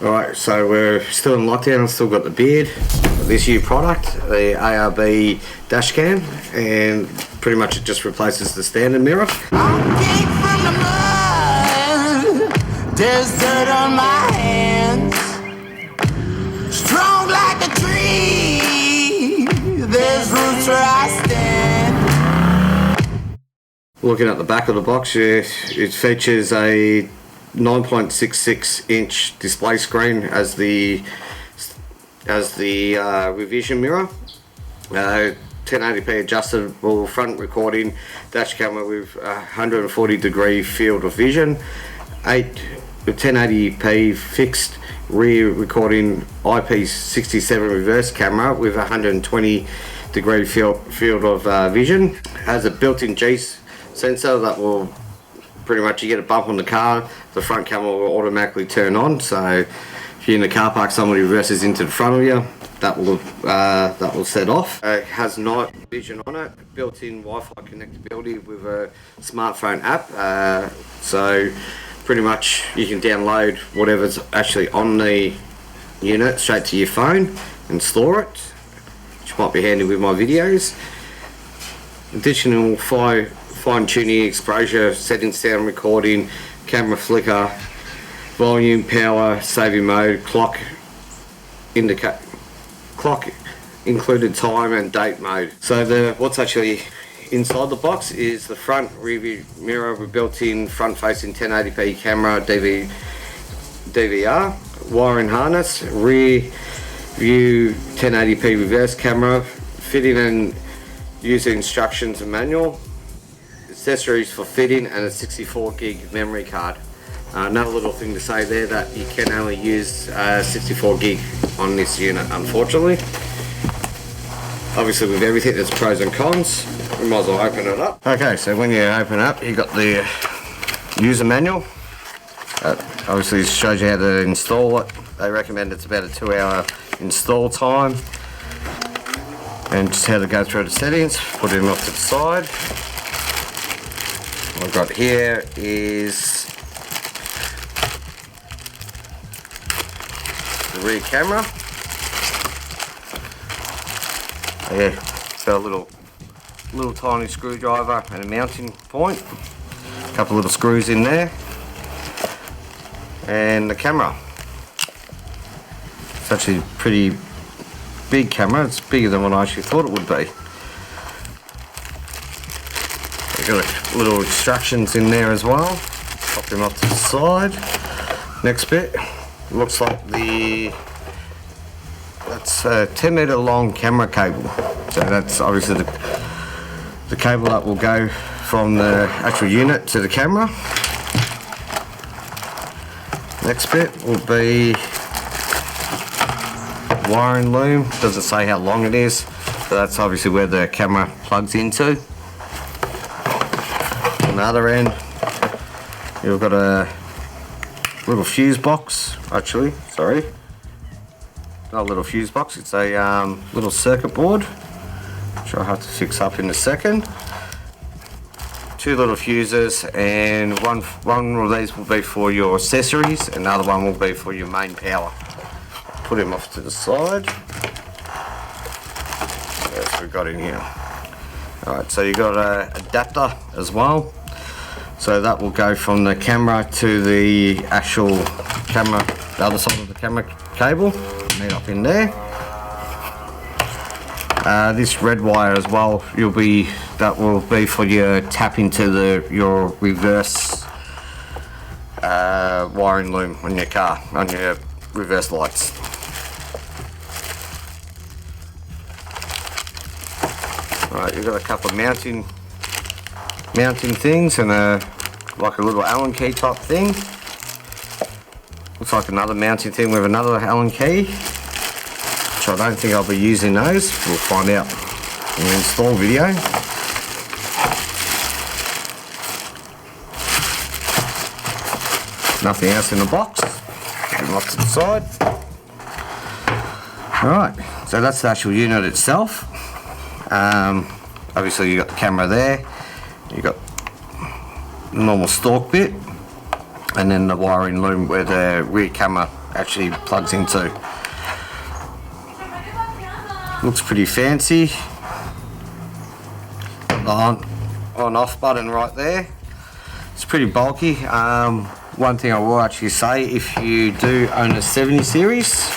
Alright, so we're still in lockdown, I've still got the beard. This new product, the ARB dash cam, and pretty much it just replaces the standard mirror. There's dirt on my hands, strong like a tree, there's roots where I stand. Looking at the back of the box, it features a 9.66 inch display screen as the revision mirror, 1080p adjustable front recording dash camera with 140 degree field of vision, 1080p fixed rear recording IP67 reverse camera with 120 degree field of vision. It has a built-in G sensor that will pretty much, you get a bump on the car, the front camera will automatically turn on. So if you're in the car park, somebody reverses into the front of you, that will set off. It has night vision on it, built-in Wi-Fi connectability with a smartphone app. So pretty much you can download whatever's actually on the unit straight to your phone and store it, which might be handy with my videos. Additional fine-tuning exposure, settings, sound recording, camera flicker, volume, power, saving mode, clock included time and date mode. So what's actually inside the box is the front rear view mirror with built-in front-facing 1080p camera, DVR, wiring harness, rear view 1080p reverse camera, fitting and user instructions and manual, accessories for fitting, and a 64 gig memory card. Another little thing to say there, that you can only use 64 gig on this unit, unfortunately. Obviously with everything there's pros and cons. We might as well open it up. Okay, so when you open it up, you got the user manual. Obviously shows you how to install it. They recommend it's about a 2-hour install time. And just how to go through the settings, put them off to the side. What I've got here is the rear camera. Yeah, got a little tiny screwdriver and a mounting point. A couple little screws in there. And the camera. It's actually a pretty big camera. It's bigger than what I actually thought it would be. We've got little instructions in there as well. Pop them off to the side. Next bit, looks like that's a 10 meter long camera cable. So that's obviously the cable that will go from the actual unit to the camera. Next bit will be wiring loom. Doesn't say how long it is, but that's obviously where the camera plugs into. On the other end, you've got a little fuse box. Actually, sorry, not a little fuse box. It's a little circuit board, which I'll have to fix up in a second. Two little fuses, and one of these will be for your accessories, and the other one will be for your main power. Put him off to the side. What else we got in here? Alright, so you got an adapter as well. So that will go from the camera to the actual camera, the other side of the camera cable. Meet up in there. This red wire as well, that will be for your tap into your reverse wiring loom on your car, on your reverse lights. Right, you've got a couple of mounting things and like a little Allen key type thing. Looks like another mounting thing with another Allen key, which I don't think I'll be using those. We'll find out in the install video. Nothing else in the box. Put them off to the side. Alright, so that's the actual unit itself. Obviously you got the camera there, you got the normal stalk bit, and then the wiring loom where the rear camera actually plugs into. Looks pretty fancy. The on off button right there. It's pretty bulky. One thing I will actually say, if you do own a 70 series,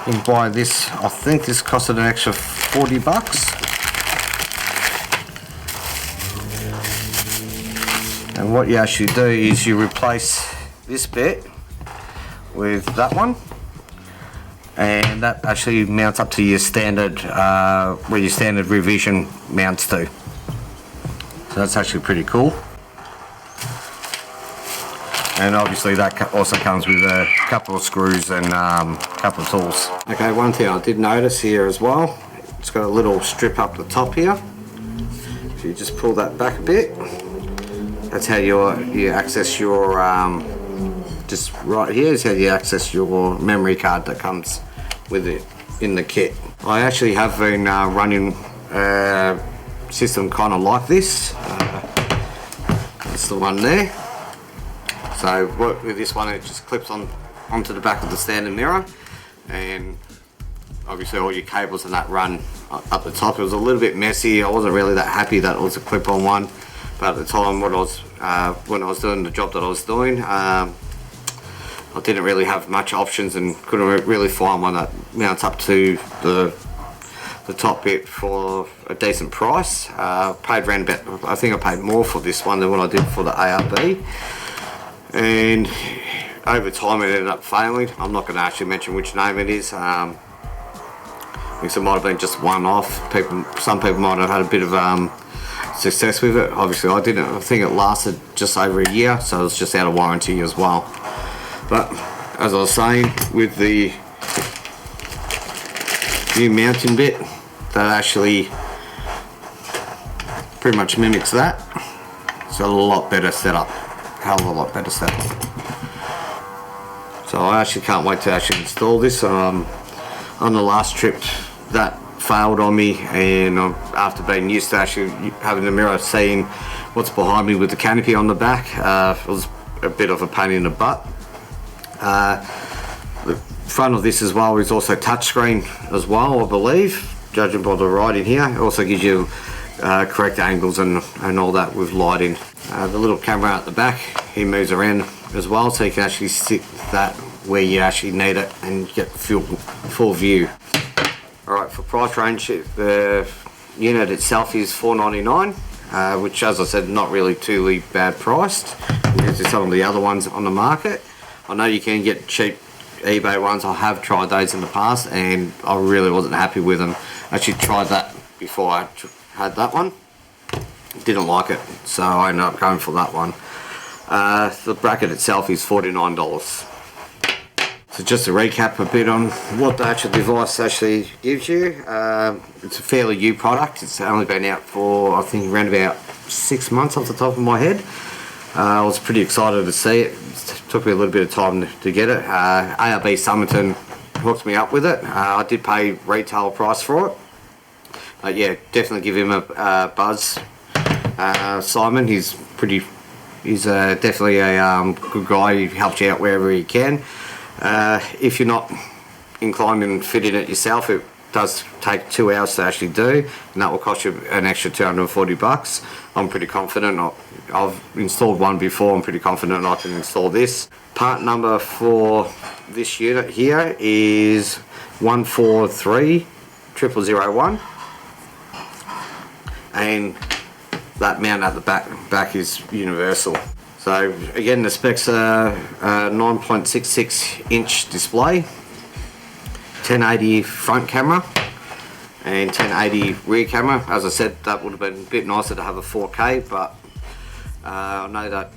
you can buy this. I think this costed an extra $40. And what you actually do is you replace this bit with that one, and that actually mounts up to your standard, where your standard revision mounts to. So that's actually pretty cool. And obviously that also comes with a couple of screws and a couple of tools. Okay, one thing I did notice here as well, it's got a little strip up the top here. So you just pull that back a bit. That's how you access your, just right here is how you access your memory card that comes with it in the kit. I actually have been running a system kind of like this. That's the one there. So with this one, it just clips onto the back of the standard mirror, and obviously all your cables and that run up the top. It was a little bit messy. I wasn't really that happy that it was a clip-on one, but at the time when I was doing the job that I was doing, I didn't really have much options and couldn't really find one that mounts up to the top bit for a decent price. Paid around about, I think I paid more for this one than what I did for the ARB. And over time it ended up failing. I'm not going to actually mention which name it is, because it might have been just one off. Some people might have had a bit of success with it. Obviously I didn't. I think it lasted just over a year, so it was just out of warranty as well. But as I was saying, with the new mounting bit, that actually pretty much mimics that. It's a lot better setup. Hell of a lot better setup. So I actually can't wait to actually install this. On the last trip that failed on me, and after being used to actually having the mirror seeing what's behind me with the canopy on the back, it was a bit of a pain in the butt. The front of this as well is also touchscreen as well, I believe, judging by the writing here. It also gives you correct angles and all that with lighting. The little camera at the back, he moves around as well, so you can actually stick that where you actually need it and get full view. Alright, for price range, the unit itself is $4.99, which, as I said, not really too bad priced compared to some of the other ones on the market. I know you can get cheap eBay ones. I have tried those in the past and I really wasn't happy with them. I actually tried that before I had that one. Didn't like it, so I ended up going for that one. The bracket itself is $49. So just to recap a bit on what the actual device actually gives you, it's a fairly new product. It's only been out for, I think, around about 6 months off the top of my head. I was pretty excited to see it. It took me a little bit of time to get it. ARB Summerton hooked me up with it. I did pay retail price for it. But yeah, definitely give him a buzz. Simon, he's definitely a good guy. He helps you out wherever he can. If you're not inclined in fitting it yourself, it does take 2 hours to actually do, and that will cost you an extra $240. I'm pretty confident. I've installed one before. I'm pretty confident I can install this. Part number for this unit here is 143001, and that mount at the back is universal. So again, the specs are a 9.66 inch display, 1080 front camera and 1080 rear camera. As I said, that would have been a bit nicer to have a 4K, but I know that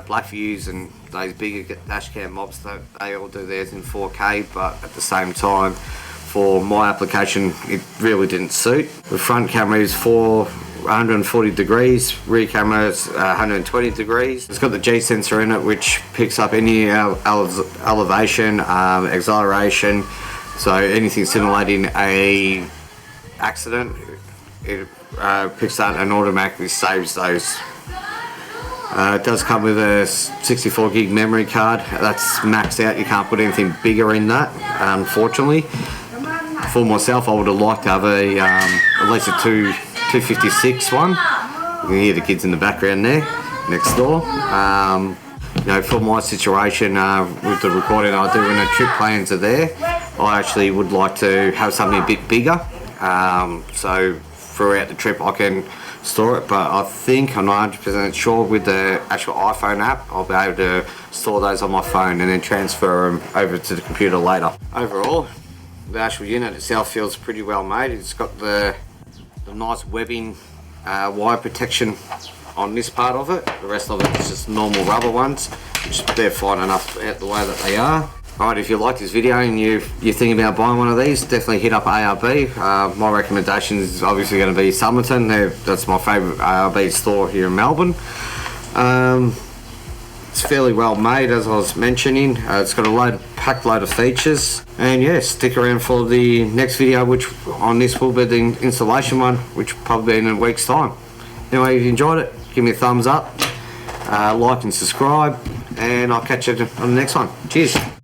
Blackviews and those bigger dashcam mobs, they all do theirs in 4K, but at the same time, for my application, it really didn't suit. The front camera is 140 degrees, rear camera is 120 degrees. It's got the G sensor in it, which picks up any elevation, acceleration, so anything simulating a accident, it picks that and automatically saves those It does come with a 64 gig memory card. That's maxed out. You can't put anything bigger in that, unfortunately. For myself, I would have liked to have a at least a 256 one. You can hear the kids in the background there, next door. You know, for my situation with the recording I do when the trip plans are there, I actually would like to have something a bit bigger. So throughout the trip I can store it, but I think, I'm not 100% sure, with the actual iPhone app I'll be able to store those on my phone and then transfer them over to the computer later. Overall, the actual unit itself feels pretty well made. It's got the nice webbing, wire protection on this part of it. The rest of it is just normal rubber ones, which they're fine enough out the way that they are. Alright, if you like this video and you're thinking about buying one of these, definitely hit up ARB. My recommendation is obviously going to be Somerton. That's my favourite ARB store here in Melbourne. It's fairly well made, as I was mentioning. It's got a packed load of features. And yeah, stick around for the next video, which on this will be the installation one, which will probably be in a week's time. Anyway, if you enjoyed it, give me a thumbs up, like and subscribe, and I'll catch you on the next one. Cheers.